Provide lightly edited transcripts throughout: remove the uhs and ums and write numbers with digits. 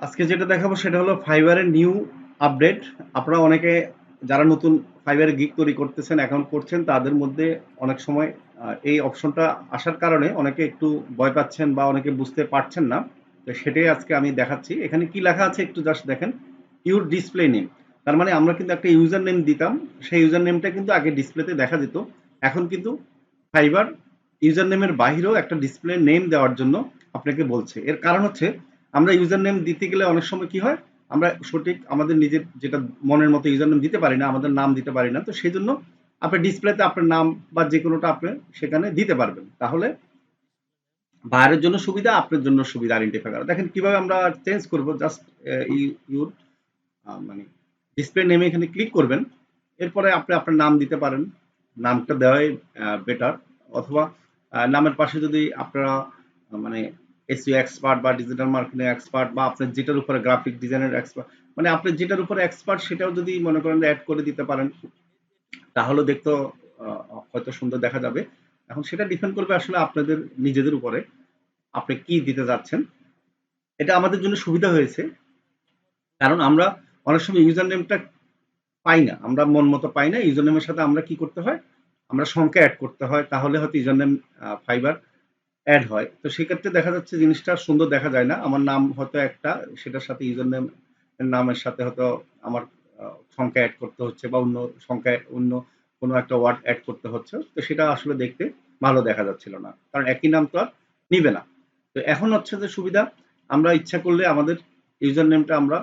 আজকে যেটা দেখাবো সেটা হলো ফাইবারের নিউ আপডেট। আপনারা অনেকে যারা নতুন ফাইবারে গিগ তৈরি করতেছেন, অ্যাকাউন্ট করছেন, তাদের মধ্যে অনেক সময় এই অপশনটা আসার কারণে অনেকে একটু ভয় পাচ্ছেন বা অনেকে বুঝতে পারছেন না। তো সেটাই আজকে আমি দেখাচ্ছি। এখানে কি লেখা আছে একটু জাস্ট দেখেন, ইউর ডিসপ্লে নেম। তার মানে আমরা কিন্তু একটা ইউজার নেম দিতাম, সেই ইউজার নেমটা কিন্তু আগে ডিসপ্লেতে দেখা যেত। এখন কিন্তু ফাইবার ইউজার নেমের বাহিরেও একটা ডিসপ্লে নেম দেওয়ার জন্য আপনাকে বলছে। এর কারণ হচ্ছে আমরা ইউজার নেম দিতে গেলে অনেক সময় কি হয়, আমরা সঠিক আমাদের নিজের যেটা মনের মতো ইউজার নেম দিতে পারি না, আমাদের নাম দিতে পারি না। তো সেই জন্য আপনার ডিসপ্লেতে আপনার নাম বা যে কোনোটা আপনি সেখানে দিতে পারবেন। তাহলে বাইরের জন্য সুবিধা, আপনার জন্য সুবিধা আইডেন্টিফাই করা। দেখেন কিভাবে আমরা চেঞ্জ করব। জাস্ট ইউর মানে ডিসপ্লে নেমে এখানে ক্লিক করবেন। এরপরে আপনি আপনার নাম দিতে পারেন, নামটা দেওয়াই বেটার। অথবা নামের পাশে যদি আপনারা মানে এসইও এক্সপার্ট বা ডিজিটাল মার্কেটিং এক্সপার্ট বা আপনার যেটার উপরে গ্রাফিক ডিজাইনের এক্সপার্ট, মানে আপনি যেটার উপরে এক্সপার্ট সেটাও যদি মনে করেন অ্যাড করে দিতে পারেন, তাহলে দেখতে হয়তো সুন্দর দেখা যাবে। এখন সেটা ডিপেন্ড করবে আসলে আপনাদের নিজেদের উপরে, আপনি কি দিতে যাচ্ছেন। এটা আমাদের জন্য সুবিধা হয়েছে, কারণ আমরা অনেক সময় ইউজার নেমটা পাই না, আমরা মন মতো পাই না। ইউজার নেমের সাথে আমরা কি করতে হয়, আমরা সংখ্যা অ্যাড করতে হয়, তাহলে হয়তো ইউজার নেম ফাইবার অ্যাড হয়। তো সেক্ষেত্রে দেখা যাচ্ছে জিনিসটা সুন্দর দেখা যায় না। আমার নাম হয়তো একটা, সেটার সাথে ইউজার নেম নামের সাথে হয়তো আমার সংখ্যা অ্যাড করতে হচ্ছে বা অন্য সংখ্যায় অন্য কোনো একটা ওয়ার্ড অ্যাড করতে হচ্ছে। তো সেটা আসলে দেখতে ভালো দেখা যাচ্ছিল না, কারণ একই নাম তো আর নিবে না। তো এখন হচ্ছে যে সুবিধা, আমরা ইচ্ছা করলে আমাদের ইউজার নেমটা আমরা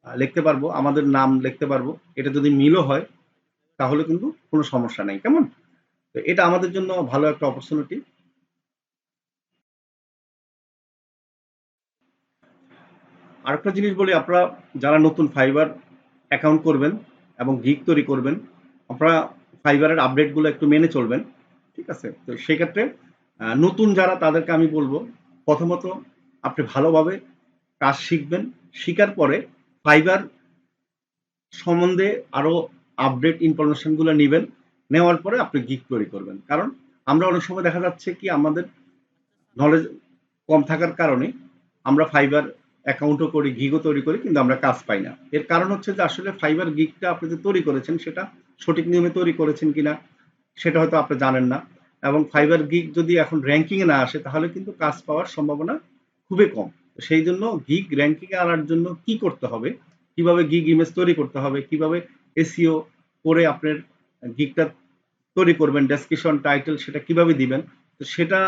লিখতে পারবো, আমাদের নাম লিখতে পারবো। এটা যদি মিলও হয় তাহলে কিন্তু কোনো সমস্যা নেই। কেমন? তো এটা আমাদের জন্য ভালো একটা অপরচুনিটি। আরেকটা জিনিস বলি, আপনারা যারা নতুন ফাইবার অ্যাকাউন্ট করবেন এবং গিগ তৈরি করবেন, আপনারা ফাইবারের আপডেটগুলো একটু মেনে চলবেন। ঠিক আছে? তো সেক্ষেত্রে নতুন যারা তাদেরকে আমি বলবো, প্রথমত আপনি ভালোভাবে কাজ শিখবেন। শিখার পরে ফাইবার সম্বন্ধে আরো আপডেট ইনফরমেশন গুলো নিবেন। নেওয়ার পরে আপনি গিগ তৈরি করবেন। কারণ আমরা অনেক সময় দেখা যাচ্ছে কি, আমাদের নলেজ কম থাকার কারণে আমরা ফাইবার অ্যাকাউন্টও করি, গিগও তৈরি করি, কিন্তু আমরা কাজ পাই না। এর কারণ হচ্ছে যে আসলে ফাইবার গিগটা আপনি যে তৈরি করেছেন সেটা সঠিক নিয়মে তৈরি করেছেন কিনা সেটা হয়তো আপনি জানেন না। এবং ফাইবার গিগ যদি এখন র্যাঙ্কিং এ না আসে তাহলে কিন্তু কাজ পাওয়ার সম্ভাবনা খুবই কম। সেই জন্য গিগ র্যাঙ্কিং এ আনার জন্য কি করতে হবে, কিভাবে গিগ ইমেজ তৈরি করতে হবে, কিভাবে এসইও করে আপনার গিগটা তৈরি করবেন, ডেসক্রিপশন টাইটেল সেটা কিভাবে দিবেন, তো সেটা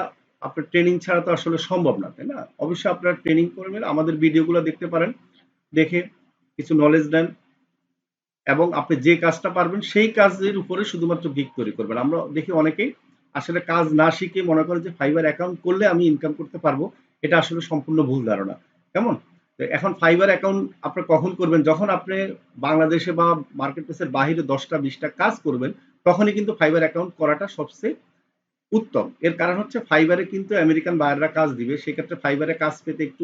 আপনার ট্রেনিং ছাড়া তো আসলে সম্ভব না, তাই না? অবশ্যই আপনারা ট্রেনিং করবেন, আমাদের ভিডিওগুলো দেখতে পারেন, দেখে কিছু নলেজ দেন এবং আপনি যে কাজটা পারবেন সেই কাজের উপরে শুধুমাত্র গিগ তৈরি করবেন। আমরা দেখি অনেকেই আসলে কাজ না শিখে মনে করে যে ফাইবার অ্যাকাউন্ট করলে আমি ইনকাম করতে পারবো। এটা আসলে সম্পূর্ণ ভুল ধারণা। কেমন? তো এখন ফাইবার অ্যাকাউন্ট আপনি কখন করবেন, যখন আপনি বাংলাদেশে বা মার্কেট প্লেসের বাহিরে 10টা 20টা কাজ করবেন, তখনই কিন্তু ফাইবার অ্যাকাউন্ট করাটা সবচেয়ে উত্তম। এর কারণ হচ্ছে ফাইবারে কিন্তু আমেরিকান বায়াররা কাজ দিবে, সেক্ষেত্রে ফাইবারে কাজ পেতে একটু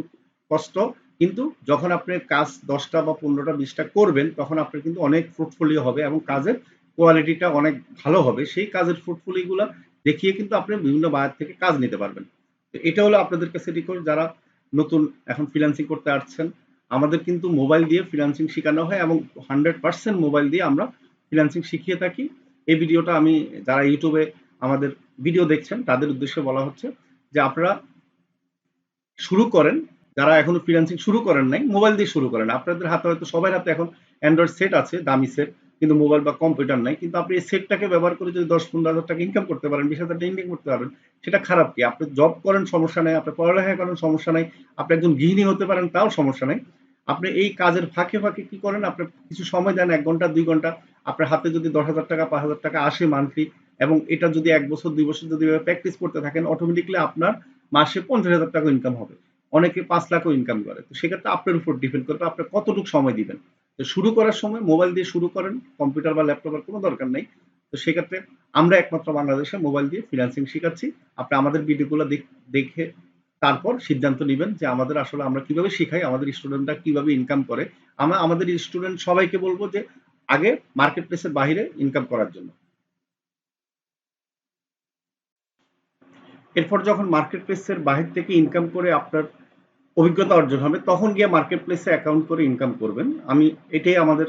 কষ্ট। কিন্তু যখন আপনি কাজ 10টা বা 15টা 20টা করবেন, তখন আপনার কিন্তু অনেক পোর্টফোলিও হবে এবং কাজের কোয়ালিটিটা অনেক ভালো হবে। সেই কাজের পোর্টফোলিওগুলো দেখিয়ে কিন্তু আপনি বিভিন্ন বায়ার থেকে কাজ নিতে পারবেন। তো এটা হলো আপনাদের কাছে রিকোয়েস্ট, যারা নতুন এখন ফ্রিল্যান্সিং করতে আসছেন। আমাদের কিন্তু মোবাইল দিয়ে ফ্রিল্যান্সিং শেখানো হয় এবং 100% মোবাইল দিয়ে আমরা ফ্রিল্যান্সিং শিখিয়ে থাকি। এই ভিডিওটা আমি, যারা ইউটিউবে আমাদের ভিডিও দেখছেন তাদের উদ্দেশ্যে বলা হচ্ছে যে আপনারা শুরু করেন, যারা এখনো ফ্রিল্যান্সিং শুরু করেন নাই, মোবাইল দিয়ে শুরু করেন। আপনাদের হাতে হয়তো সবার হাতে এখন অ্যান্ড্রয়েড সেট আছে, দামি সেট, কিন্তু মোবাইল বা কম্পিউটার নাই। কিন্তু আপনি এই সেটটাকে ব্যবহার করে যদি 10-15 হাজার টাকা ইনকাম করতে পারেন, 20,000 টাকা ইনকাম করতে পারবেন, সেটা খারাপ কি? আপনি জব করেন সমস্যা নাই, আপনি পড়ালেখা করেন সমস্যা নাই, আপনি একজন গৃহিণী হতে পারেন তাও সমস্যা নাই। আপনি এই কাজের ফাঁকে ফাঁকে কি করেন, আপনি কিছু সময় দেন, 1 ঘন্টা 2 ঘন্টা, আপনার হাতে যদি 10,000 টাকা 5,000 টাকা আসে মান্থলি, এবং এটা যদি 1 বছর 2 বছর যদি প্র্যাকটিস করতে থাকেন, অটোমেটিকলি আপনার মাসে 50,000 টাকা ইনকাম হবে। অনেকে 5 লাখও ইনকাম করে। তো সেক্ষেত্রে আপনার উপর ডিপেন্ড করবে আপনি কতটুকু সময় দিবেন। তো শুরু করার সময় মোবাইল দিয়ে শুরু করেন, কম্পিউটার বা ল্যাপটপের কোনো দরকার নেই। তো সেক্ষেত্রে আমরা একমাত্র বাংলাদেশে মোবাইল দিয়ে ফ্রিল্যান্সিং শিখাচ্ছি। আপনি আমাদের ভিডিওগুলো দেখে তারপর সিদ্ধান্ত নেবেন যে আমাদের আসলে আমরা কিভাবে শিখাই, আমাদের স্টুডেন্টরা কিভাবে ইনকাম করে। আমরা আমাদের স্টুডেন্ট সবাইকে বলবো যে আগে মার্কেট প্লেসের বাহিরে ইনকাম করার জন্য। এরপর যখন মার্কেট প্লেসের বাহির থেকে ইনকাম করে আপনার অভিজ্ঞতা অর্জন হবে, তখন গিয়ে মার্কেট প্লেসে অ্যাকাউন্ট করে ইনকাম করবেন। এটাই আমাদের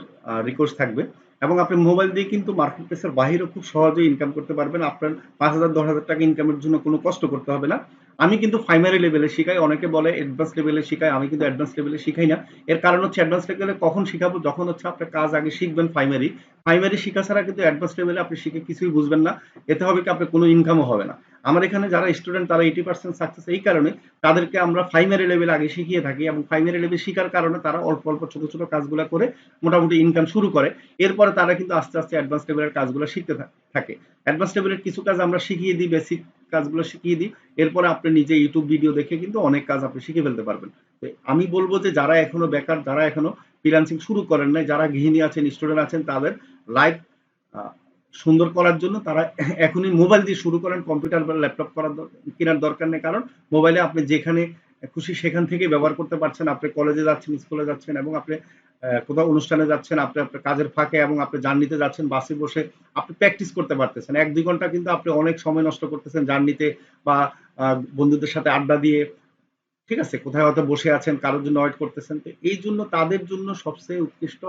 রিকোয়েস্ট থাকবে। এবং আপনি মোবাইল দিয়ে কিন্তু মার্কেট প্লেসের বাহিরেও খুব সহজেই ইনকাম করতে পারবেন। আপনার 5,000 10,000 টাকা ইনকামের জন্য কোনো কষ্ট করতে হবে না। আমি কিন্তু প্রাইমারি লেভেলে শিখাই, অনেকে বলে অ্যাডভান্স লেভেলে শিখাই, আমি কিন্তু অ্যাডভান্স লেভেলে শিখাই না। এর কারণ হচ্ছে অ্যাডভান্স লেভেলে কখন শিখাবো, যখন হচ্ছে আপনার কাজ আগে শিখবেন প্রাইমারি শিখা ছাড়া কিন্তু অ্যাডভান্স লেভেলে আপনি শিখে কিছুই বুঝবেন না। এতে হবে কি আপনার কোনো ইনকামও হবে না। আমার এখানে যারা স্টুডেন্ট তারা 80% সাকসেস এই কারণে, তাদেরকে আমরা প্রাইমারি লেভেলে আগে শিখিয়ে থাকি এবং প্রাইমারি লেভেল শিখার কারণে তারা অল্প অল্প ছোট ছোট কাজগুলো করে মোটামুটি ইনকাম শুরু করে। এরপরে তারা কিন্তু আস্তে আস্তে অ্যাডভান্স লেভেলের কাজগুলো শিখতে থাকে। অ্যাডভান্স লেভেলের কিছু কাজ আমরা শিখিয়ে দিই, বেসিক কাজগুলো শিখিয়ে দিই। এরপরে আপনি নিজে ইউটিউব ভিডিও দেখে কিন্তু অনেক কাজ আপনি শিখে ফেলতে পারবেন। তো আমি বলবো যে যারা এখনো বেকার, যারা এখনো ফ্রিল্যান্সিং শুরু করেন নাই, যারা গৃহিণী আছেন, স্টুডেন্ট আছেন, তাদের লাইফ সুন্দর করার জন্য তারা এখনই মোবাইল দিয়ে শুরু করেন। কম্পিউটার বা ল্যাপটপ কেনার দরকার নেই, কারণ মোবাইলে আপনি যেখানে খুশি সেখান থেকে ব্যবহার করতে পারছেন। আপনি কলেজে যাচ্ছেন, স্কুলে যাচ্ছেন এবং আপনি কোথাও অনুষ্ঠানে যাচ্ছেন, আপনি আপনার কাজের ফাঁকে এবং আপনি জার্নিতে যাচ্ছেন, বাসে বসে আপনি প্র্যাকটিস করতে পারতেছেন। 1-2 ঘন্টা কিন্তু আপনি অনেক সময় নষ্ট করতেছেন জার্নিতে বা বন্ধুদের সাথে আড্ডা দিয়ে, ঠিক আছে, কোথায় হয়তো বসে আছেন, কারোর জন্য ওয়েট করতেছেন। তো এই জন্য তাদের জন্য সবচেয়ে উৎকৃষ্ট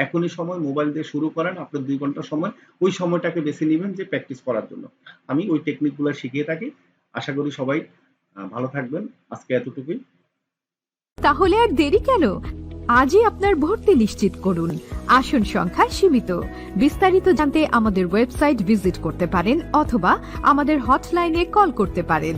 এখনই সময় মোবাইল দিয়ে শুরু করেন। আপনার 2 ঘন্টা সময়, ওই সময়টাকে বেছে নেবেন যে প্র্যাকটিস করার জন্য। আমি ওই টেকনিকগুলো শিখিয়ে থাকি। আশা করি সবাই ভালো থাকবেন। আজকে এতটুকুই। তাহলে আর দেরি কেন? আজই আপনার ভর্তি নিশ্চিত করুন। আসন সংখ্যা সীমিত। বিস্তারিত জানতে আমাদের ওয়েবসাইট ভিজিট করতে পারেন অথবা আমাদের হটলাইনে কল করতে পারেন।